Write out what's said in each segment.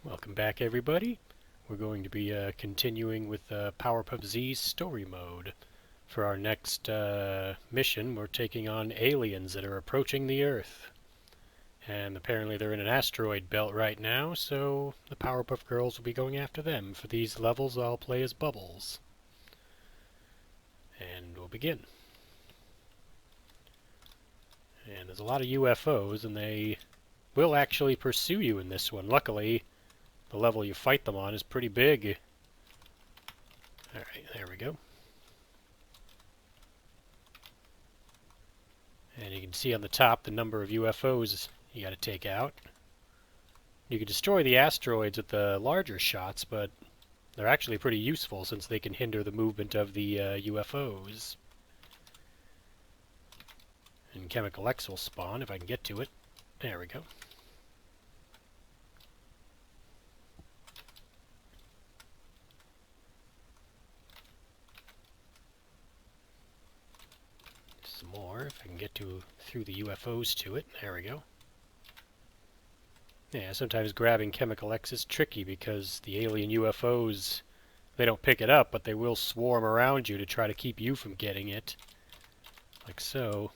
Welcome back, everybody. We're going to be continuing with Powerpuff Z Story Mode. For our next mission, we're taking on aliens that are approaching the Earth. And apparently they're in an asteroid belt right now, so the Powerpuff Girls will be going after them. For these levels, I'll play as Bubbles. And we'll begin. And there's a lot of UFOs, and they will actually pursue you in this one. Luckily, the level you fight them on is pretty big. Alright, there we go. And you can see on the top the number of UFOs you gotta take out. You can destroy the asteroids with the larger shots, but they're actually pretty useful since they can hinder the movement of the UFOs. And Chemical X will spawn if I can get to it. There we go. Some more if I can get through the UFOs to it. There we go. Yeah, sometimes grabbing Chemical X is tricky because the alien UFOs, they don't pick it up, but they will swarm around you to try to keep you from getting it. Like so.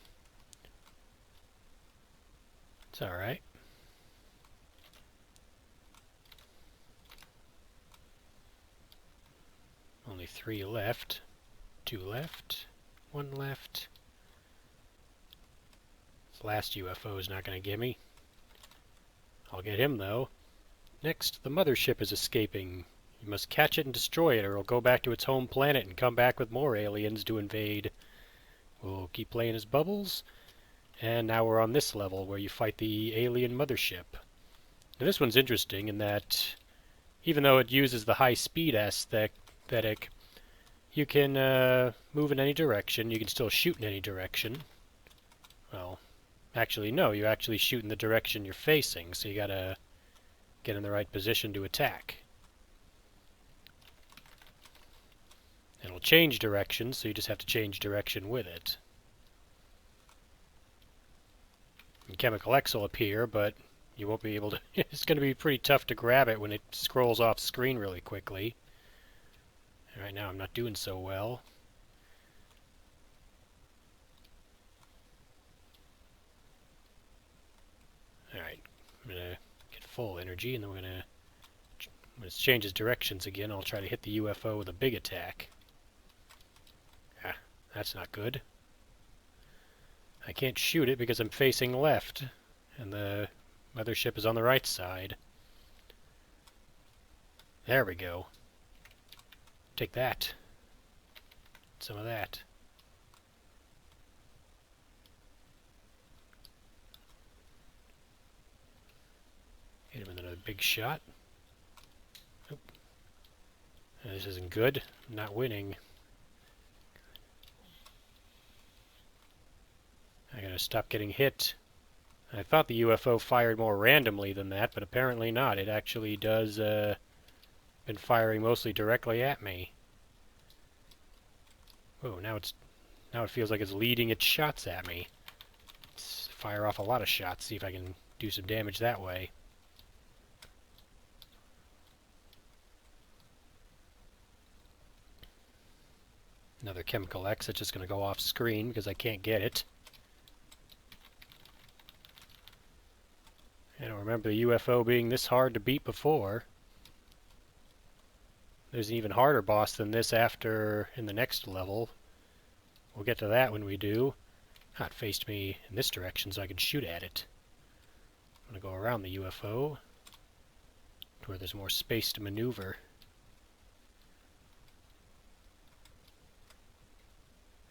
It's alright. Only 3 left. 2 left. 1 left. This last UFO is not going to get me. I'll get him, though. Next, the Mothership is escaping. You must catch it and destroy it, or it'll go back to its home planet and come back with more aliens to invade. We'll keep playing as Bubbles. And now we're on this level, where you fight the alien Mothership. Now, this one's interesting in that, even though it uses the high-speed aesthetic, you can move in any direction. You can still shoot in any direction. Well, actually, no. You actually shoot in the direction you're facing, so you gotta get in the right position to attack. It'll change direction, so you just have to change direction with it. And Chemical X will appear, but you won't be able to... It's going to be pretty tough to grab it when it scrolls off screen really quickly. Right now I'm not doing so well. Alright, I'm going to get full energy, and then we're going to... When it changes directions again, I'll try to hit the UFO with a big attack. Ah, that's not good. I can't shoot it because I'm facing left, and the Mothership is on the right side. There we go. Take that. Some of that. Hit him with another big shot. Oop. This isn't good. I'm not winning. I gotta stop getting hit. I thought the UFO fired more randomly than that, but apparently not. It actually does, been firing mostly directly at me. Whoa, now it feels like it's leading its shots at me. Let's fire off a lot of shots, see if I can do some damage that way. Another Chemical X that's just gonna go off screen because I can't get it. I don't remember the UFO being this hard to beat before. There's an even harder boss than this in the next level. We'll get to that when we do. It faced me in this direction so I can shoot at it. I'm going to go around the UFO to where there's more space to maneuver.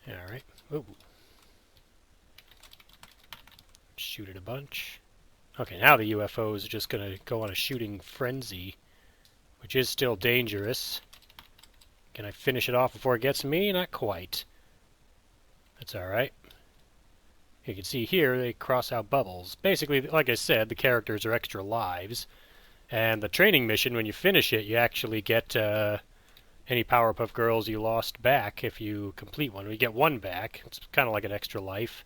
Alright. Ooh. Shoot it a bunch. Okay, now the UFO is just going to go on a shooting frenzy, which is still dangerous. Can I finish it off before it gets me? Not quite. That's alright. You can see here they cross out bubbles. Basically, like I said, the characters are extra lives. And the training mission, when you finish it, you actually get any Powerpuff Girls you lost back if you complete one. We get 1 back. It's kind of like an extra life.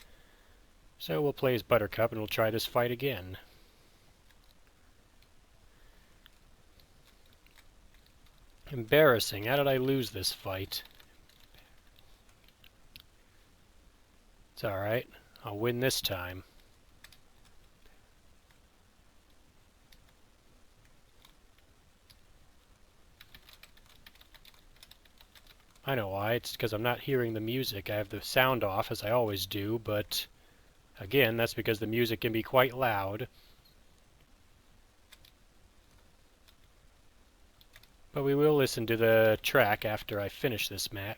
So we'll play as Buttercup and we'll try this fight again. Embarrassing. How did I lose this fight? It's alright. I'll win this time. I know why. It's because I'm not hearing the music. I have the sound off, as I always do, but again, that's because the music can be quite loud. But we will listen to the track after I finish this map.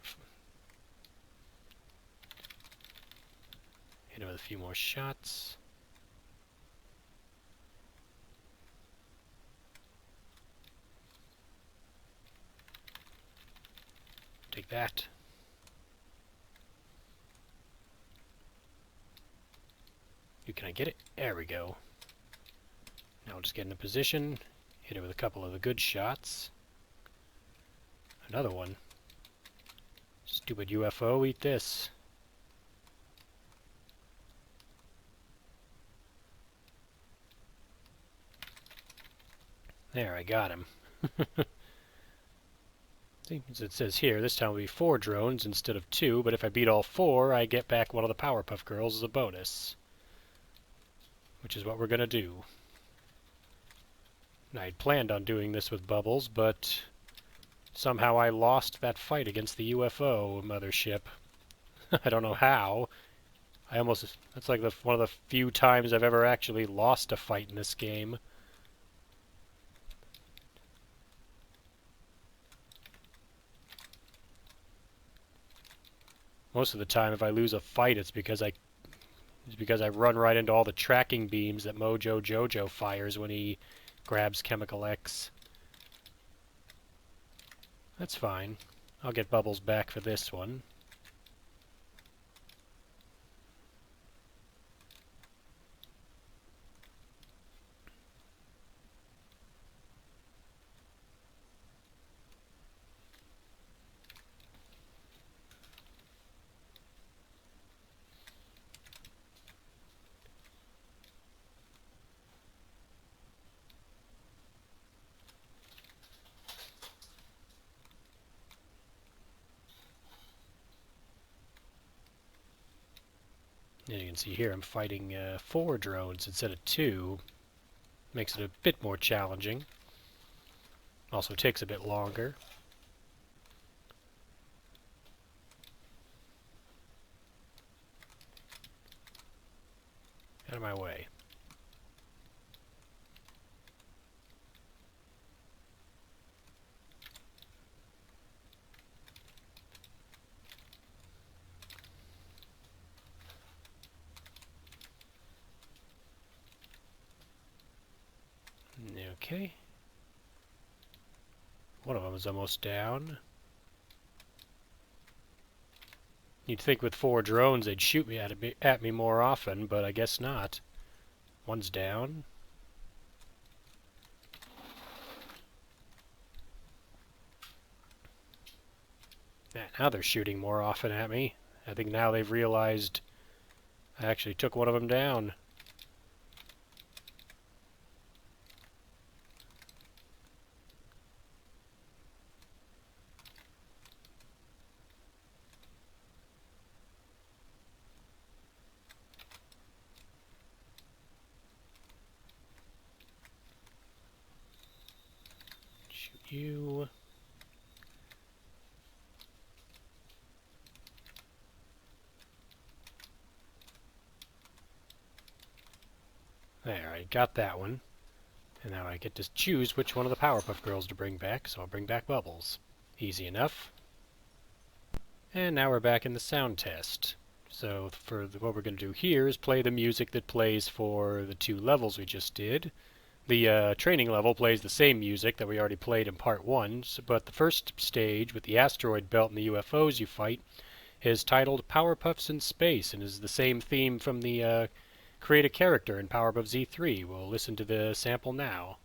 Hit him with a few more shots. Take that. Can I get it? There we go. Now I'll just get in a position, hit it with a couple of the good shots. Another one. Stupid UFO, eat this. There, I got him. See, as it says here, this time will be 4 drones instead of 2, but if I beat all 4, I get back one of the Powerpuff Girls as a bonus. Which is what we're going to do. I had planned on doing this with Bubbles, but somehow I lost that fight against the UFO Mothership. I don't know how. That's like one of the few times I've ever actually lost a fight in this game. Most of the time, if I lose a fight, it's because I run right into all the tracking beams that Mojo Jojo fires when he grabs Chemical X. That's fine. I'll get Bubbles back for this one. And you can see here I'm fighting 4 drones instead of 2. Makes it a bit more challenging. Also takes a bit longer. Out of my way. Okay. One of them is almost down. You'd think with 4 drones they'd shoot me at me more often, but I guess not. One's down. Now they're shooting more often at me. I think now they've realized I actually took one of them down. You. There, I got that one. And now I get to choose which one of the Powerpuff Girls to bring back, so I'll bring back Bubbles. Easy enough. And now we're back in the sound test. So what we're going to do here is play the music that plays for the 2 levels we just did. The training level plays the same music that we already played in part 1, but the first stage with the asteroid belt and the UFOs you fight is titled Powerpuffs in Space and is the same theme from the Create a Character in Powerpuff Z3. We'll listen to the sample now.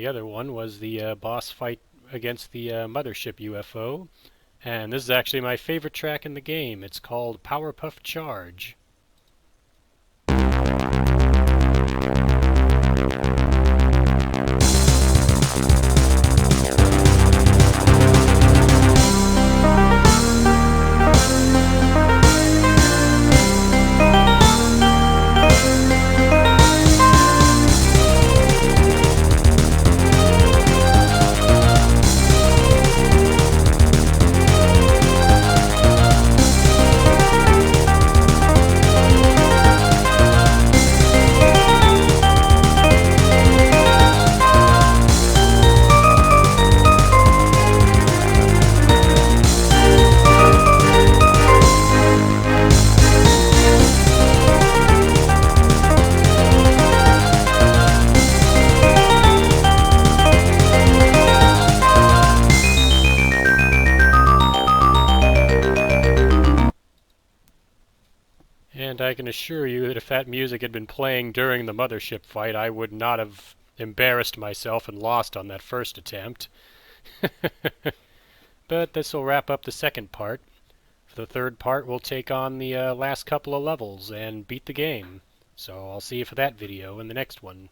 The other one was the boss fight against the Mothership UFO. And this is actually my favorite track in the game. It's called Powerpuff Charge. And I can assure you that if that music had been playing during the Mothership fight, I would not have embarrassed myself and lost on that first attempt. But this will wrap up the second part. For the third part, we'll take on the last couple of levels and beat the game. So I'll see you for that video in the next one.